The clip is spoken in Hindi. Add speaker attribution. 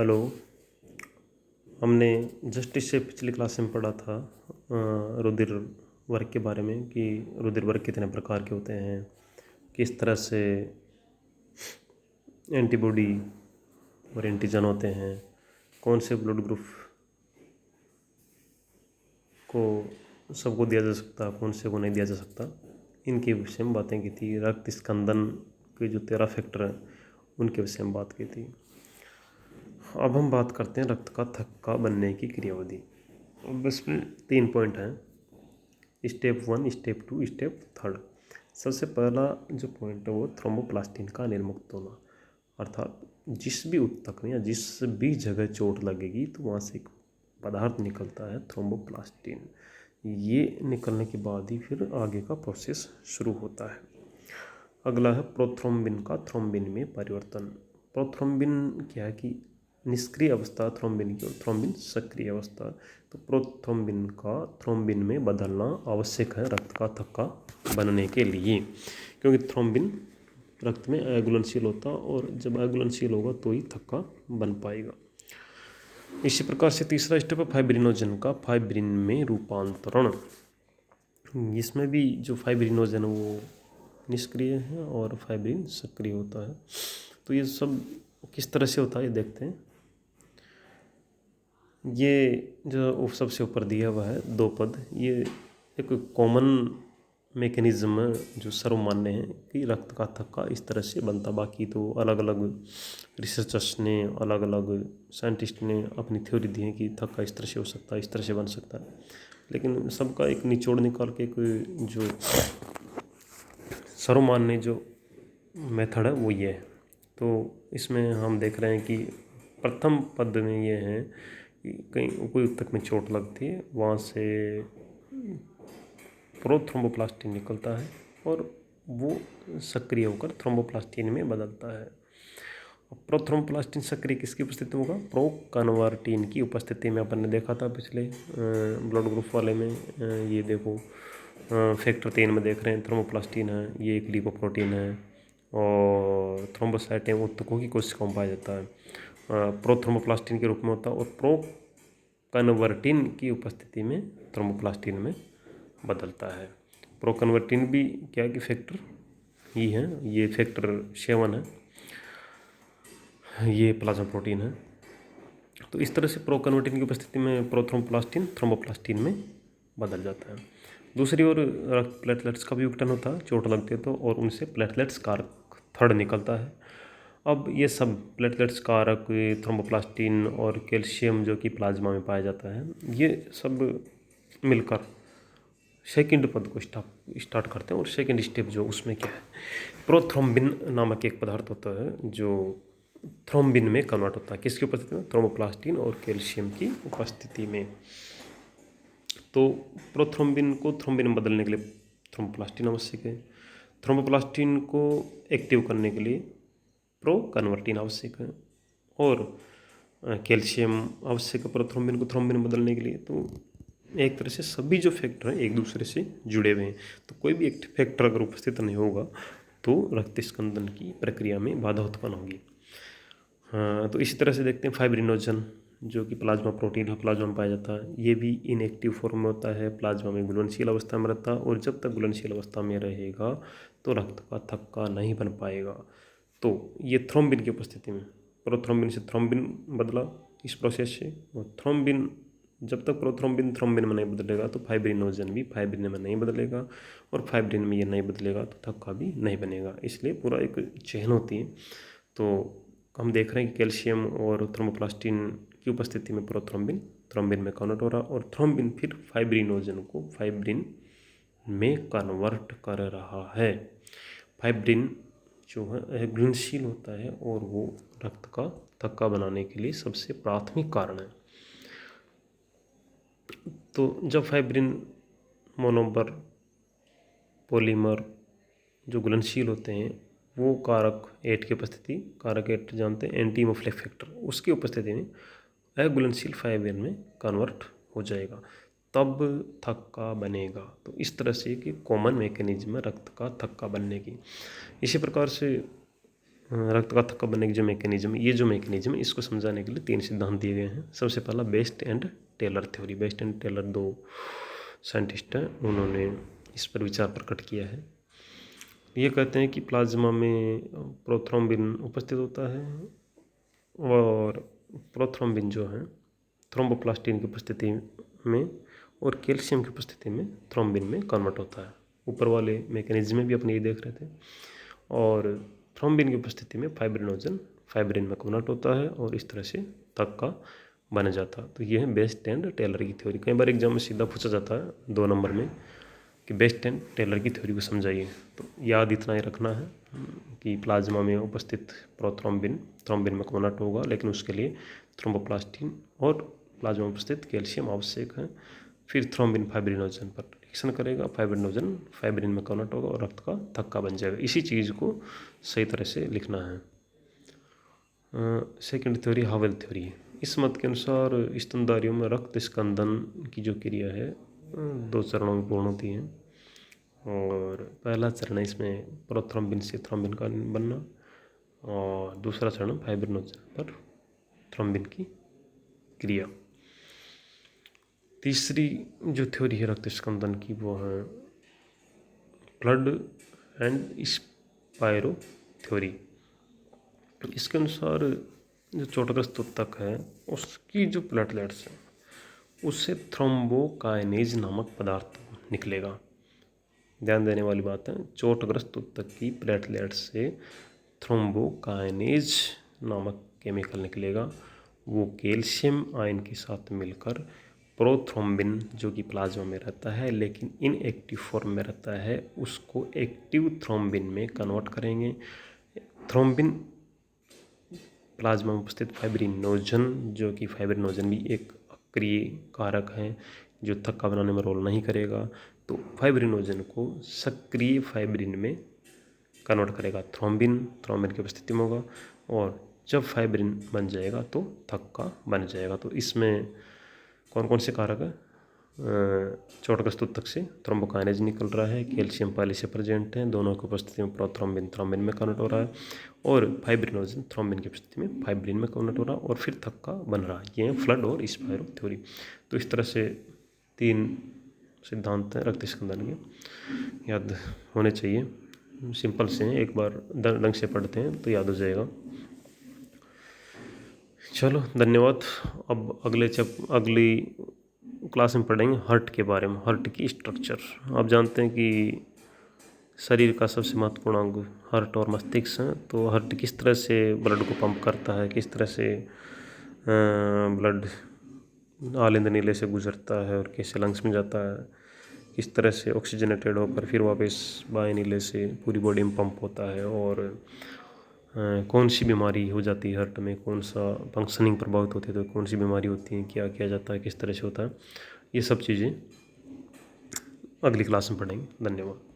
Speaker 1: हेलो। हमने जस्ट इससे पिछली क्लास में पढ़ा था रुधिर वर्ग के बारे में कि रुधिर वर्ग कितने प्रकार के होते हैं, किस तरह से एंटीबॉडी और एंटीजन होते हैं, कौन से ब्लड ग्रुप को सबको दिया जा सकता, कौन से को नहीं दिया जा सकता, इनके विषय में बातें की थी। रक्त स्कंदन के जो 13 फैक्टर हैं उनके विषय में बात की थी। अब हम बात करते हैं रक्त का थक्का बनने की क्रियाविधि। अब इसमें 3 पॉइंट हैं, स्टेप 1, स्टेप 2, स्टेप 3। सबसे पहला जो पॉइंट है वो थ्रोम्बोप्लास्टिन का निर्मुक्त होना, अर्थात जिस भी ऊतक में या जिस भी जगह चोट लगेगी तो वहाँ से एक पदार्थ निकलता है थ्रोम्बोप्लास्टिन। ये निकलने के बाद ही फिर आगे का प्रोसेस शुरू होता है। अगला है प्रोथ्रोम्बिन का थ्रोम्बिन में परिवर्तन। प्रोथ्रोम्बिन क्या है कि निष्क्रिय अवस्था थ्रोम्बिन की, और थ्रोम्बिन सक्रिय अवस्था। तो प्रोथ्रोम्बिन का थ्रोम्बिन में बदलना आवश्यक है रक्त का थक्का बनने के लिए, क्योंकि थ्रोम्बिन रक्त में अघुलनशील होता, और जब अघुलनशील होगा तो ही थक्का बन पाएगा। इसी प्रकार से तीसरा स्टेप है फाइब्रिनोजन का फाइब्रिन में रूपांतरण। इसमें भी जो फाइब्रिनोजन है वो निष्क्रिय है और फाइब्रिन सक्रिय होता है। तो ये सब किस तरह से होता है ये देखते हैं। ये जो सबसे ऊपर दिया हुआ है 2 पद, ये एक कॉमन मैकेनिज्म है जो सर्वमान्य है कि रक्त का थक्का इस तरह से बनता। बाकी तो अलग अलग रिसर्चर्स ने, अलग अलग साइंटिस्ट ने अपनी थ्योरी दी है कि थक्का इस तरह से हो सकता है, इस तरह से बन सकता है, लेकिन सबका एक निचोड़ निकाल के एक जो सर्वमान्य जो मेथड है वो ये है। तो इसमें हम देख रहे हैं कि प्रथम पद में ये है कि कहीं कोई ऊतक में चोट लगती है, वहाँ से प्रोथ्रोम्बोप्लास्टिन निकलता है और वो सक्रिय होकर थ्रोम्बोप्लास्टिन में बदलता है। प्रोथ्रोम्बोप्लास्टिन सक्रिय किसकी उपस्थिति में होगा? प्रोकन्वर्टिन की उपस्थिति में। अपन ने देखा था पिछले ब्लड ग्रुप वाले में, ये देखो फैक्टर 3 में देख रहे हैं थ्रोम्बोप्लास्टिन है, ये एक लिपोप्रोटीन है, और थ्रोम्बोसाइट ऊतकों की कोशिकाओं में पाया जाता है, प्रोथ्रोम्बोप्लास्टिन के रूप में होता है, और प्रोकन्वर्टिन की उपस्थिति में थ्रोम्बोप्लास्टिन में बदलता है। प्रोकन्वर्टिन भी क्या कि फैक्टर ही है, ये फैक्टर 7 है, ये प्लाज्मा प्रोटीन है। तो इस तरह से प्रोकन्वर्टिन की उपस्थिति में प्रोथ्रोम्बोप्लास्टिन थ्रोम्बोप्लास्टिन में बदल जाता है। दूसरी ओर रक्त प्लेटलेट्स का भी विघटन होता है चोट लगते तो, और उनसे प्लेटलेट्स कारक थर्ड निकलता है। अब ये सब प्लेटलेट्स कारक, थ्रोम्बोप्लास्टिन और कैल्शियम जो कि प्लाज्मा में पाया जाता है, ये सब मिलकर सेकंड पद को स्टार्ट करते हैं। और सेकंड स्टेप जो उसमें क्या है, प्रोथ्रोम्बिन नामक एक पदार्थ होता है जो थ्रोम्बिन में कन्वर्ट होता है। किसकी उपस्थिति में? थ्रोम्बोप्लास्टिन और कैल्शियम की उपस्थिति में। तो प्रोथ्रोम्बिन को थ्रोम्बिन में बदलने के लिए थ्रोम्बोप्लास्टिन आवश्यक है, थ्रोम्बोप्लास्टिन को एक्टिव करने के लिए प्रोकन्वर्टिन आवश्यक है, और कैल्शियम आवश्यक है प्रोथ्रोम्बिन को थ्रोम्बिन में बदलने के लिए। तो एक तरह से सभी जो फैक्टर हैं एक दूसरे से जुड़े हुए हैं। तो कोई भी एक फैक्टर अगर उपस्थित नहीं होगा तो रक्त स्कंदन की प्रक्रिया में बाधा उत्पन्न होगी। तो इसी तरह से देखते हैं फाइब्रिनोजन जो कि प्लाज्मा प्रोटीन है, प्लाज्मा में पाया जाता है। ये भी इनएक्टिव फॉर्म में होता है, प्लाज्मा में घुलनशील अवस्था में रहता है, और जब तक घुलनशील अवस्था में रहेगा तो रक्त का थक्का नहीं बन पाएगा। तो ये थ्रोम्बिन की उपस्थिति में, प्रोथ्रोम्बिन से थ्रोम्बिन बदला इस प्रोसेस से, और थ्रोम्बिन जब तक प्रोथ्रोम्बिन थ्रोम्बिन में नहीं बदलेगा तो फाइब्रिनोजन भी फाइब्रिन में नहीं बदलेगा, और फाइब्रिन में ये नहीं बदलेगा तो थक्का भी नहीं बनेगा। इसलिए पूरा एक चेन होती है। तो हम देख रहे हैं कि कैल्शियम और थ्रोम्बोप्लास्टिन की उपस्थिति में प्रोथ्रोम्बिन थ्रोम्बिन में कन्वर्ट हो रहा, और थ्रोम्बिन फिर फाइब्रिनोजन को फाइब्रिन में कन्वर्ट कर रहा है। फाइब्रिन जो है घुलनशील होता है और वो रक्त का थक्का बनाने के लिए सबसे प्राथमिक कारण है। तो जब फाइब्रिन मोनोमर पॉलीमर जो घुलनशील होते हैं वो कारक 8 की उपस्थिति, कारक 8 जानते हैं एंटी हेमोफिलिक फैक्टर, उसकी उपस्थिति में अघुलनशील फाइब्रिन में कन्वर्ट हो जाएगा, तब थक्का बनेगा। तो इस तरह से कि कॉमन मैकेनिज्म है रक्त का थक्का बनने की। इसी प्रकार से रक्त का थक्का बनने की जो मैकेनिज्म, ये जो मैकेनिज्म, इसको समझाने के लिए 3 सिद्धांत दिए गए हैं। सबसे पहला best and Taylor theory. Best and Taylor 2 scientist हैं, उन्होंने इस पर विचार प्रकट किया है। ये कहते हैं कि प्लाज्मा में प्रोथ्रोम्बिन उपस्थित होता है और प्रोथ्रोम्बिन जो है थ्रोम्बोप्लास्टिन की उपस्थिति में और कैल्शियम की उपस्थिति में थ्रोम्बिन में कन्वर्ट होता है। ऊपर वाले मैकेनिज्म में भी अपने ये देख रहे थे। और थ्रोम्बिन की उपस्थिति में फाइब्रिनोजन फाइब्रिन में कन्वर्ट होता है और इस तरह से थक्का बन जाता है। तो ये है बेस्ट एंड टेलर की थ्योरी। कई बार एग्जाम में सीधा पूछा जाता है 2 नंबर में कि बेस्ट एंड टेलर की थ्योरी को समझाइए। तो याद इतना ही रखना है कि प्लाज्मा में उपस्थित प्रोथ्रोम्बिन थ्रोम्बिन में कन्वर्ट होगा, लेकिन उसके लिए थ्रोम्बोप्लास्टिन और प्लाज्मा में उपस्थित कैल्शियम आवश्यक है। फिर थ्रोम्बिन फाइब्रिनोजन पर रिएक्शन करेगा, फाइब्रिनोजन फाइब्रिन में कन्वर्ट होगा और रक्त का थक्का बन जाएगा। इसी चीज़ को सही तरह से लिखना है। Second theory Howell theory. इस मत के अनुसार स्तनधारियों में रक्त स्कंदन की जो क्रिया है 2 चरणों में पूर्ण होती है। और पहला चरण है इसमें प्रोथ्रोम्बिन से थ्रोम्बिन का बनना और दूसरा चरण फाइब्रिनोजन पर थ्रोम्बिन की क्रिया। तीसरी जो थ्योरी है रक्त स्कंदन की वो है ब्लड एंड स्पायरो थ्योरी। इसके अनुसार जो चोटग्रस्त ऊतक है उसकी जो प्लेटलेट्स हैं उससे थ्रोम्बोकाइनेज नामक पदार्थ निकलेगा। ध्यान देने वाली बात है, चोटग्रस्त ऊतक की प्लेटलेट्स से थ्रोम्बोकाइनेज नामक केमिकल निकलेगा। वो कैल्शियम आयन के साथ मिलकर प्रोथ्रोम्बिन जो कि प्लाज्मा में रहता है लेकिन इनएक्टिव फॉर्म में रहता है, उसको एक्टिव थ्रोम्बिन में कन्वर्ट करेंगे। थ्रोम्बिन प्लाज्मा में उपस्थित फाइब्रिनोजन जो कि फाइब्रिनोजन भी एक अक्रिय कारक है जो थक्का बनाने में रोल नहीं करेगा, तो फाइब्रिनोजन को सक्रिय फाइब्रिन में कन्वर्ट करेगा। थ्रोम्बिन की उपस्थिति में होगा और जब फाइब्रिन बन जाएगा तो थक्का बन जाएगा। तो इसमें कौन कौन से कारक है? चोटग्रस्त ऊतक से थ्रोम्बोकाइनेज निकल रहा है, कैल्शियम पहले से प्रेजेंट है, दोनों की उपस्थिति में प्रोथ्रोम्बिन थ्रोम्बिन में कन्वर्ट हो रहा है और फाइब्रिनोजन थ्रोम्बिन की उपस्थिति में फाइब्रिन में कन्वर्ट हो रहा है और फिर थक्का बन रहा है। ये है फ्लड और स्पायरो थ्योरी। तो इस तरह से 3 सिद्धांत हैं रक्त स्कंदन के, याद होने चाहिए। सिंपल से हैं, एक बार ढंग से पढ़ते हैं तो याद हो जाएगा। चलो धन्यवाद। अब अगली क्लास में पढ़ेंगे हार्ट के बारे में, हार्ट की स्ट्रक्चर। आप जानते हैं कि शरीर का सबसे महत्वपूर्ण अंग हार्ट और मस्तिष्क हैं। तो हार्ट किस तरह से ब्लड को पंप करता है, किस तरह से ब्लड आलिंद नीले से गुजरता है और कैसे लंग्स में जाता है, किस तरह से ऑक्सीजनेटेड होकर फिर वापस बाएं नीले से पूरी बॉडी में पंप होता है, और कौन सी बीमारी हो जाती है हार्ट में, कौन सा फंक्शनिंग प्रभावित होती है, तो कौन सी बीमारी होती है, क्या किया जाता है, किस तरह से होता है, ये सब चीज़ें अगली क्लास में पढ़ेंगे। धन्यवाद।